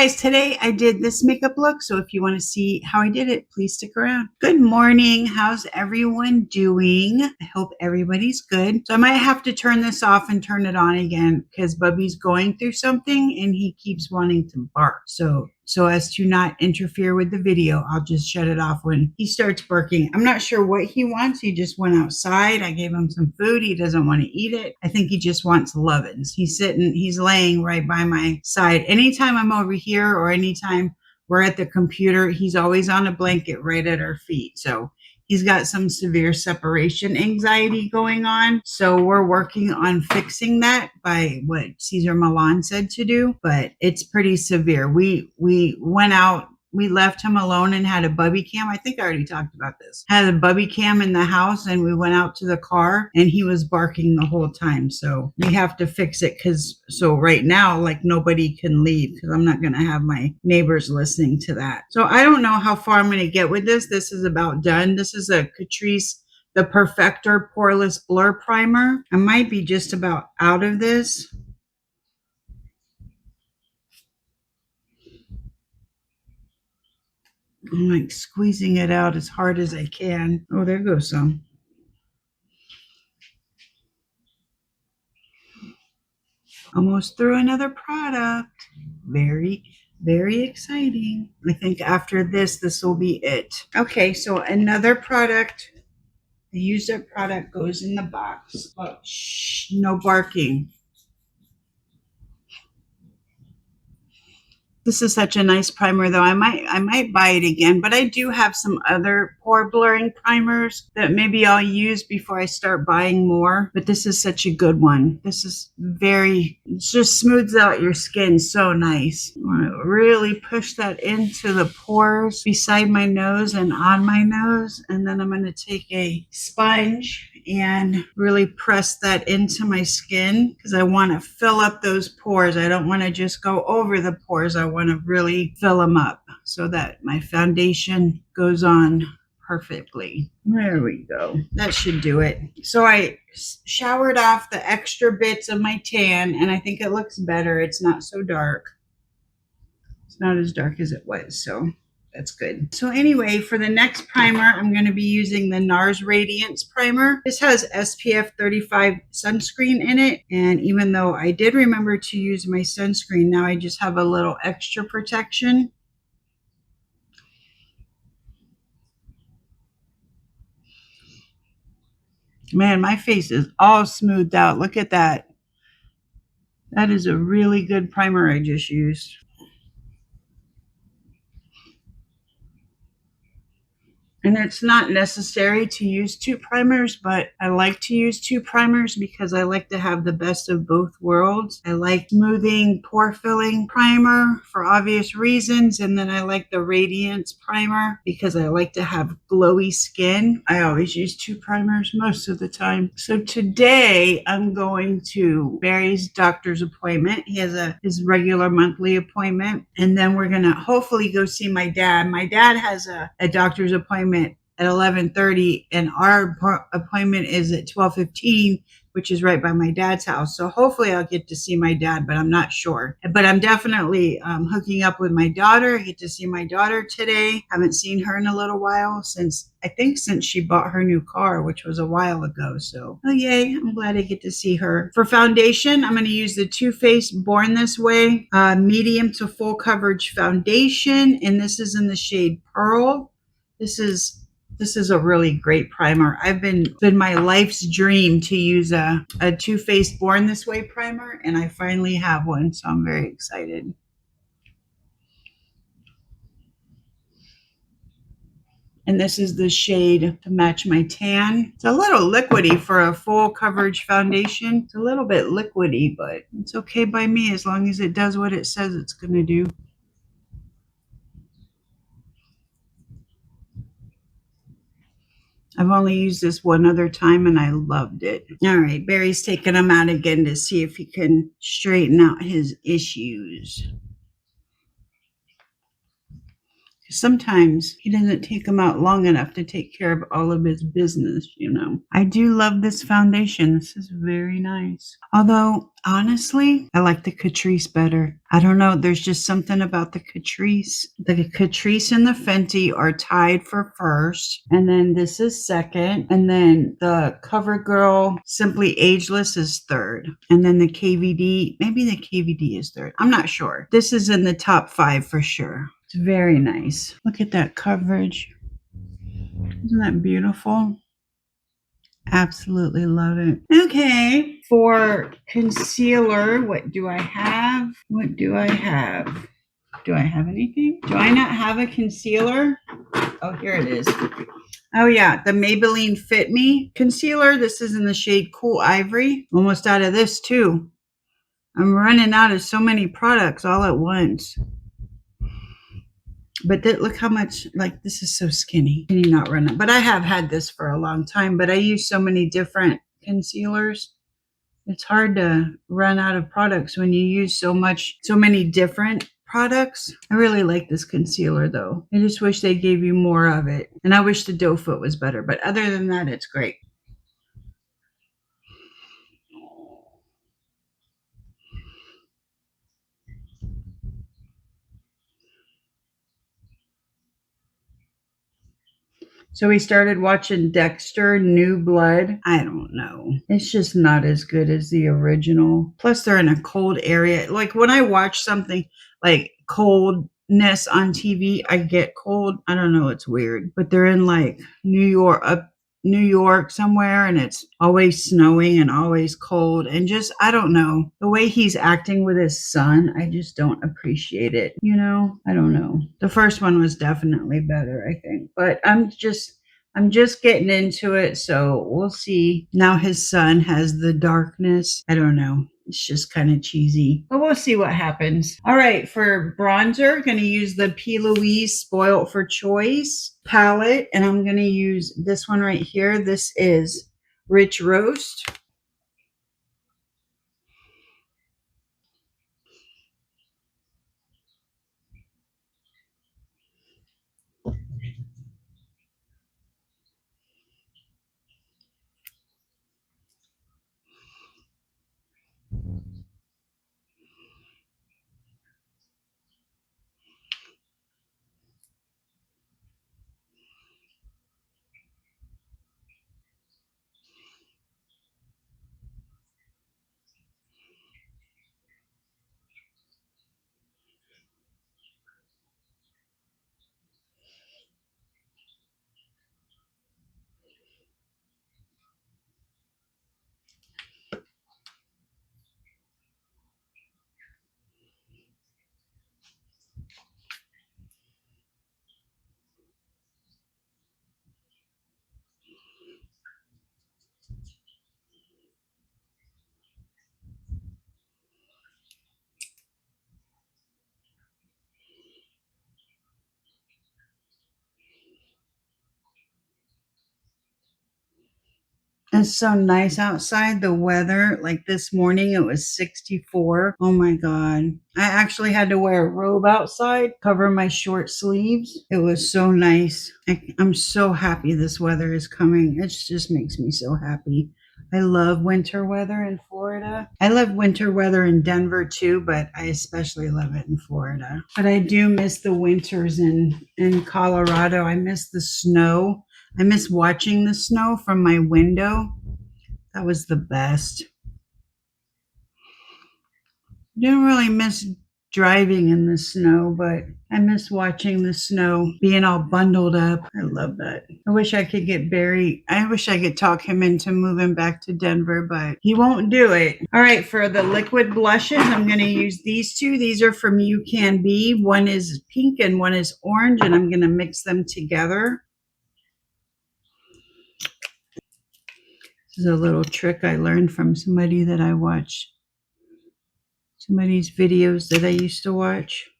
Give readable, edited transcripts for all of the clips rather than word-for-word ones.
guys, today I did this makeup look, so if you want to see how I did it, please stick around. Good morning. How's everyone doing? I hope everybody's good. So I might have to turn this off and turn it on again because Bubby's going through something and he keeps wanting to bark. So as to not interfere with the video, I'll just shut it off when he starts barking. I'm not sure what he wants. He just went outside. I gave him some food. He doesn't want to eat it. I think he just wants lovin's. He's laying right by my side. Anytime I'm over here or anytime we're at the computer, he's always on a blanket right at our feet. So he's got some severe separation anxiety going on. So we're working on fixing that by what Cesar Millan said to do, but it's pretty severe. We went out, we left him alone and had a bubby cam. I think I already talked about this. Had a bubby cam in the house and we went out to the car and he was barking the whole time. So we have to fix it so right now, like nobody can leave because I'm not going to have my neighbors listening to that. So I don't know how far I'm going to get with this. This is about done. This is a Catrice The Perfector Poreless Blur Primer. I might be just about out of this. I'm like squeezing it out as hard as I can. Oh, there goes some. Almost through another product. Very, very exciting. I think after this will be it. Okay, so another product. The used up product goes in the box. Oh, shh, no barking. This is such a nice primer though. I might buy it again, but I do have some other pore blurring primers that maybe I'll use before I start buying more. But this is such a good one. This is it just smooths out your skin so nice. I want to really push that into the pores beside my nose and on my nose. And then I'm going to take a sponge and really press that into my skin because I want to fill up those pores. I don't want to just go over the pores. I want to really fill them up so that my foundation goes on perfectly. There we go. That should do it. So I showered off the extra bits of my tan and I think it looks better. It's not so dark. It's not as dark as it was. So that's good. So anyway, for the next primer, I'm going to be using the NARS Radiance Primer. This has SPF 35 sunscreen in it. And even though I did remember to use my sunscreen, now I just have a little extra protection. Man, my face is all smoothed out. Look at that. That is a really good primer I just used. And it's not necessary to use two primers, but I like to use two primers because I like to have the best of both worlds. I like smoothing, pore filling primer for obvious reasons. And then I like the Radiance Primer because I like to have glowy skin. I always use two primers most of the time. So today I'm going to Barry's doctor's appointment. He has his regular monthly appointment. And then we're going to hopefully go see my dad. My dad has a doctor's appointment at 11:30 and our appointment is at 12:15, which is right by my dad's house. So hopefully I'll get to see my dad, but I'm not sure. But I'm definitely hooking up with my daughter. I get to see my daughter today. Haven't seen her in a little while since she bought her new car, which was a while ago. So, oh yay, I'm glad I get to see her. For foundation, I'm going to use the Too Faced Born This Way medium to full coverage foundation. And this is in the shade Pearl. This is a really great primer. I've been my life's dream to use a Too Faced Born This Way primer, and I finally have one, so I'm very excited. And this is the shade to match my tan. It's a little liquidy for a full coverage foundation. It's a little bit liquidy, but it's okay by me as long as it does what it says it's going to do. I've only used this one other time and I loved it. All right, Barry's taking him out again to see if he can straighten out his issues. Sometimes he doesn't take them out long enough to take care of all of his business, you know. I do love this foundation. This is very nice. Although, honestly, I like the Catrice better. I don't know. There's just something about the Catrice. The Catrice and the Fenty are tied for first. And then this is second. And then the CoverGirl Simply Ageless is third. And then the KVD, maybe the KVD is third. I'm not sure. This is in the top 5 for sure. It's very nice. Look at that coverage. Isn't that beautiful? Absolutely love it. Okay, for concealer, what do I have? What do I have? Do I have anything? Do I not have a concealer? Oh, here it is. Oh yeah, the Maybelline Fit Me concealer. This is in the shade Cool Ivory. Almost out of this too. I'm running out of so many products all at once. But look how much, like, this is so skinny. Can you not run it? But I have had this for a long time, but I use so many different concealers. It's hard to run out of products when you use so many different products. I really like this concealer though. I just wish they gave you more of it. And I wish the doe foot was better, but other than that, it's great. So we started watching Dexter New Blood. I don't know. It's just not as good as the original. Plus, they're in a cold area. Like when I watch something like coldness on TV, I get cold. I don't know. It's weird. But they're in like New York somewhere, and it's always snowing and always cold, and just I don't know, the way he's acting with his son, I just don't appreciate it, you know. I don't know. The first one was definitely better, I think, but I'm just getting into it, so we'll see. Now his son has the darkness. I don't know. It's just kind of cheesy, but we'll see what happens. All right, for bronzer, going to use the P. Louise Spoiled for Choice palette, and I'm going to use this one right here. This is Rich Roast. It's so nice outside. The weather, like this morning, it was 64. Oh my God. I actually had to wear a robe outside, cover my short sleeves. It was so nice. I'm so happy this weather is coming. It just makes me so happy. I love winter weather in Florida. I love winter weather in Denver too, but I especially love it in Florida. But I do miss the winters in Colorado. I miss the snow. I miss watching the snow from my window. That was the best. Didn't really miss driving in the snow, but I miss watching the snow, being all bundled up. I love that. I wish I could get Barry. I wish I could talk him into moving back to Denver, but he won't do it. All right, for the liquid blushes, I'm going to use these two. These are from You Can Be. One is pink and one is orange, and I'm going to mix them together. This is a little trick I learned from somebody that I watched. Somebody's videos that I used to watch.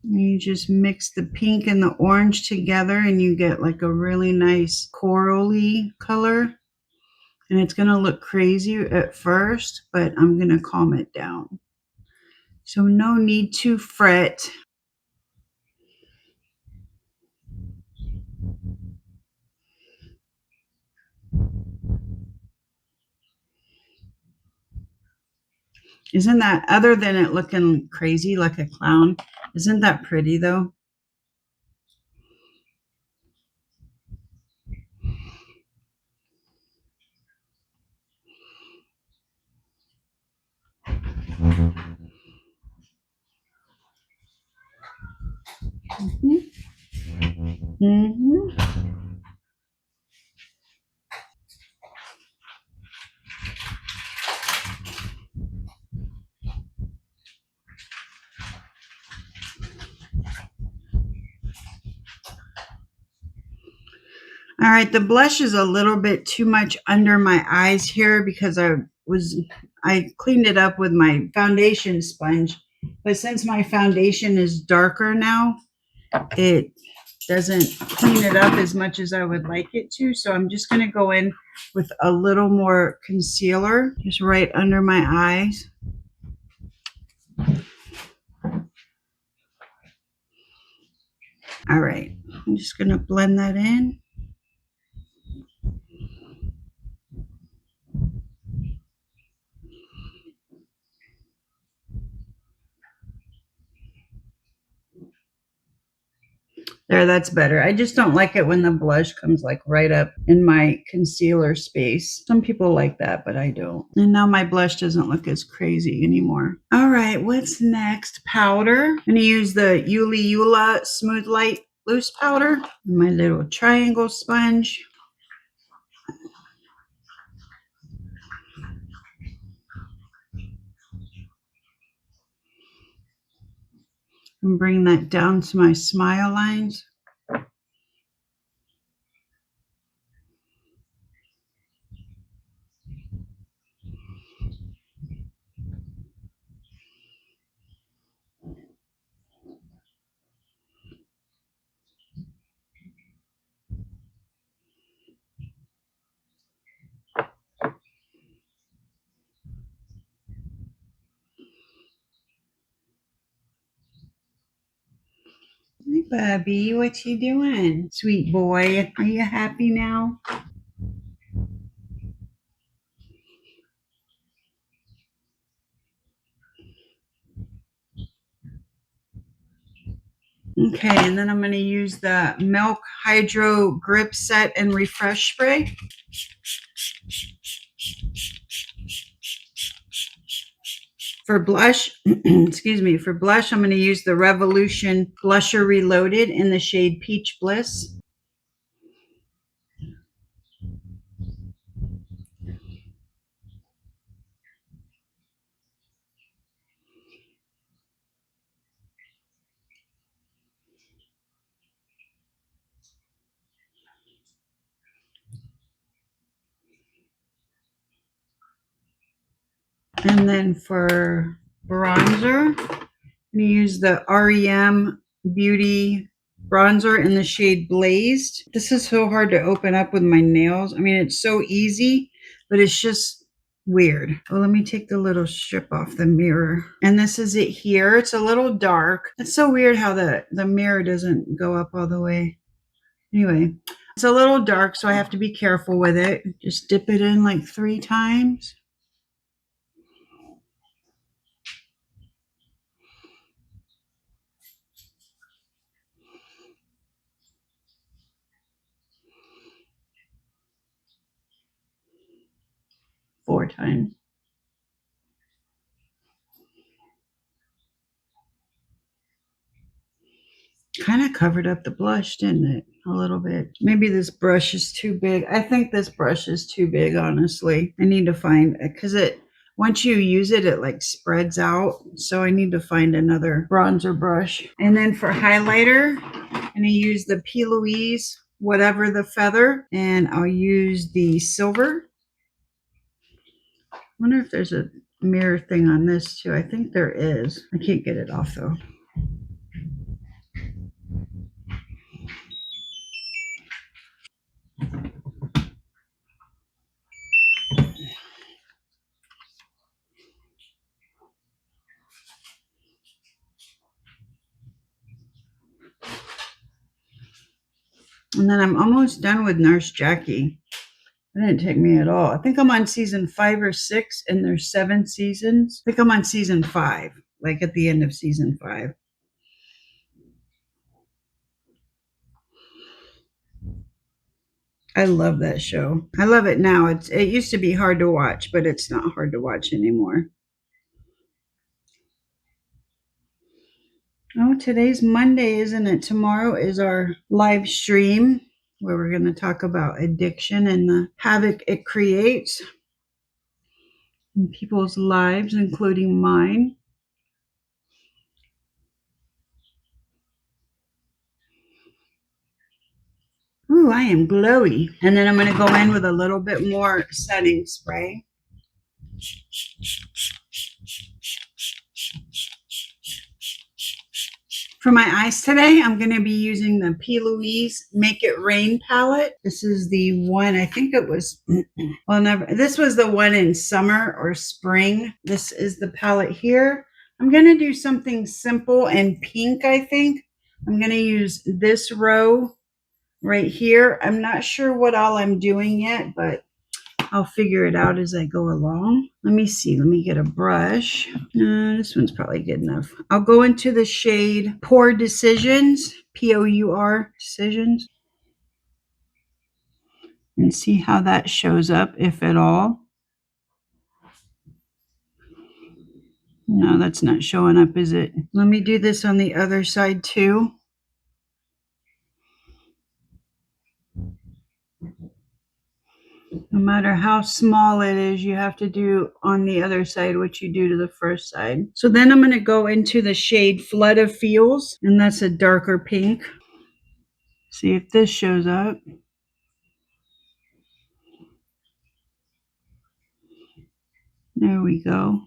And you just mix the pink and the orange together and you get like a really nice corally color. And it's going to look crazy at first, but I'm going to calm it down. So no need to fret. Isn't that, other than it looking crazy like a clown, isn't that pretty though? Mm-hmm. All right, the blush is a little bit too much under my eyes here because I cleaned it up with my foundation sponge, but since my foundation is darker now, it doesn't clean it up as much as I would like it to. So I'm just going to go in with a little more concealer just right under my eyes. All right, I'm just going to blend that in. There, that's better. I just don't like it when the blush comes like right up in my concealer space. Some people like that, but I don't. And now my blush doesn't look as crazy anymore. All right, what's next? Powder. I'm going to use the Yuli Yula Smooth Light Loose Powder. My little triangle sponge. And bring that down to my smile lines. Hey, Bubby, what you doing? Sweet boy, are you happy now? Okay, and then I'm going to use the Milk Hydro Grip Set and Refresh Spray. For blush, excuse me, for blush, I'm going to use the Revolution Blusher Reloaded in the shade Peach Bliss. And then for bronzer, I'm going to use the REM Beauty bronzer in the shade Blazed. This is so hard to open up with my nails. I mean, it's so easy, but it's just weird. Well, let me take the little strip off the mirror. And this is it here. It's a little dark. It's so weird how the mirror doesn't go up all the way. Anyway, it's a little dark, so I have to be careful with it. Just dip it in like 3 times. Four times. Kind of covered up the blush, didn't it? A little bit. Maybe this brush is too big. I think this brush is too big, honestly. I need to find, because it, once you use it, it like spreads out. So I need to find another bronzer brush. And then for highlighter, I'm going to use the P. Louise, whatever the feather, and I'll use the silver. I wonder if there's a mirror thing on this too. I think there is. I can't get it off though. And then I'm almost done with Nurse Jackie. It didn't take me at all. I think I'm on season 5 or 6, and there's 7 seasons. I think I'm on season 5, like at the end of season 5. I love that show. I love it now. It used to be hard to watch, but it's not hard to watch anymore. Oh, today's Monday, isn't it? Tomorrow is our live stream where we're going to talk about addiction and the havoc it creates in people's lives, including mine. Ooh, I am glowy. And then I'm going to go in with a little bit more setting spray. For my eyes today, I'm going to be using the P. Louise Make It Rain palette. This is the one, I think it was, well, never. This was the one in summer or spring. This is the palette here. I'm going to do something simple and pink, I think. I'm going to use this row right here. I'm not sure what all I'm doing yet, but I'll figure it out as I go along. Let me see. Let me get a brush. This one's probably good enough. I'll go into the shade Pour Decisions, Pour Decisions, and see how that shows up, if at all. No, that's not showing up, is it? Let me do this on the other side too. No matter how small it is, you have to do on the other side what you do to the first side. So then I'm going to go into the shade Flood of Feels, and that's a darker pink. See if this shows up. There we go.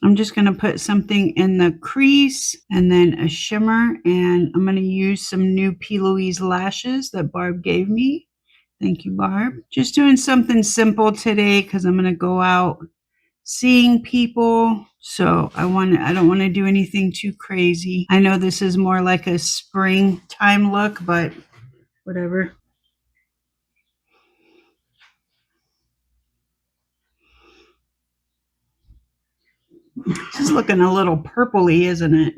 I'm just going to put something in the crease and then a shimmer, and I'm going to use some new P. Louise lashes that Barb gave me. Thank you, Barb. Just doing something simple today because I'm going to go out seeing people. So I don't want to do anything too crazy. I know this is more like a springtime look, but whatever. This is looking a little purpley, isn't it?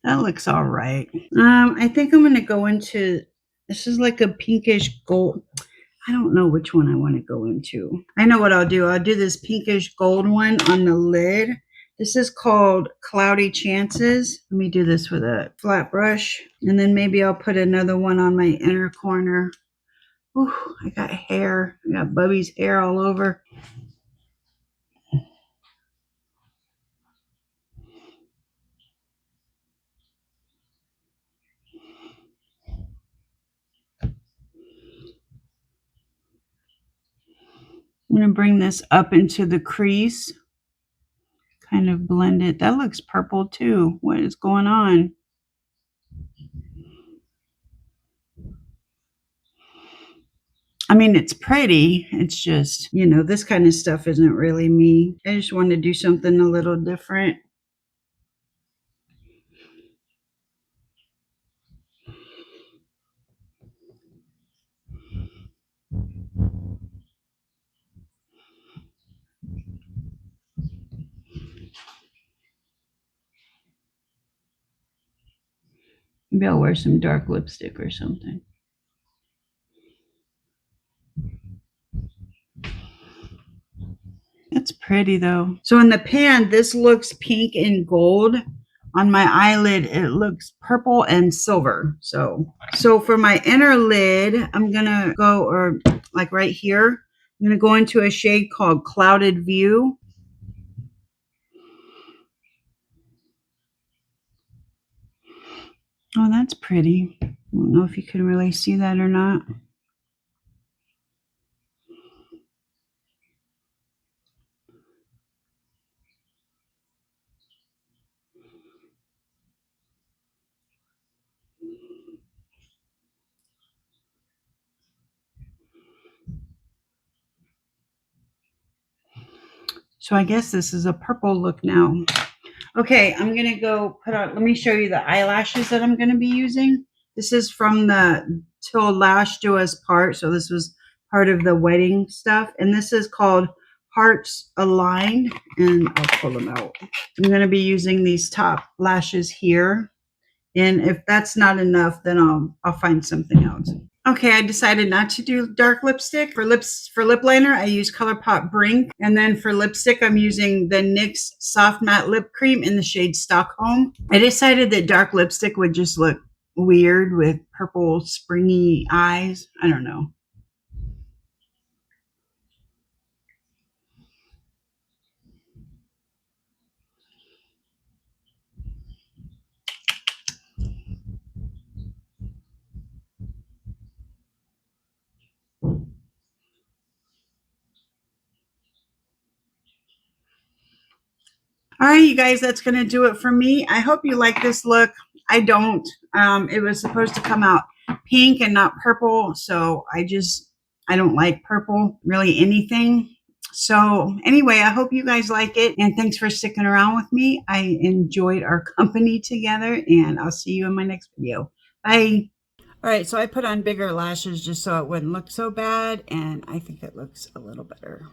That looks all right. I think I'm going to go into, this is like a pinkish gold. I don't know which one I want to go into. I know what I'll do. I'll do this pinkish gold one on the lid. This is called Cloudy Chances. Let me do this with a flat brush. And then maybe I'll put another one on my inner corner. Ooh, I got hair. I got Bubby's hair all over. I'm going to bring this up into the crease. Kind of blend it. That looks purple too. What is going on? I mean, it's pretty. It's just, this kind of stuff isn't really me. I just want to do something a little different. Maybe I'll wear some dark lipstick or something. It's pretty though. So in the pan, this looks pink and gold. On my eyelid, it looks purple and silver. So for my inner lid, I'm going to go, or like right here, I'm going to go into a shade called Clouded View. Oh, that's pretty. I don't know if you can really see that or not. So I guess this is a purple look now. Okay, I'm going to go put on, let me show you the eyelashes that I'm going to be using. This is from the Till Lash Do Us Part. So this was part of the wedding stuff. And this is called Hearts Aligned. And I'll pull them out. I'm going to be using these top lashes here. And if that's not enough, then I'll find something else. Okay, I decided not to do dark lipstick. For lip liner, I use ColourPop Brink. And then for lipstick, I'm using the NYX Soft Matte Lip Cream in the shade Stockholm. I decided that dark lipstick would just look weird with purple springy eyes. I don't know. All right, you guys, that's going to do it for me. I hope you like this look. I don't. It was supposed to come out pink and not purple. So I don't like purple, really anything. So anyway, I hope you guys like it. And thanks for sticking around with me. I enjoyed our company together, and I'll see you in my next video. Bye. All right, so I put on bigger lashes just so it wouldn't look so bad. And I think it looks a little better.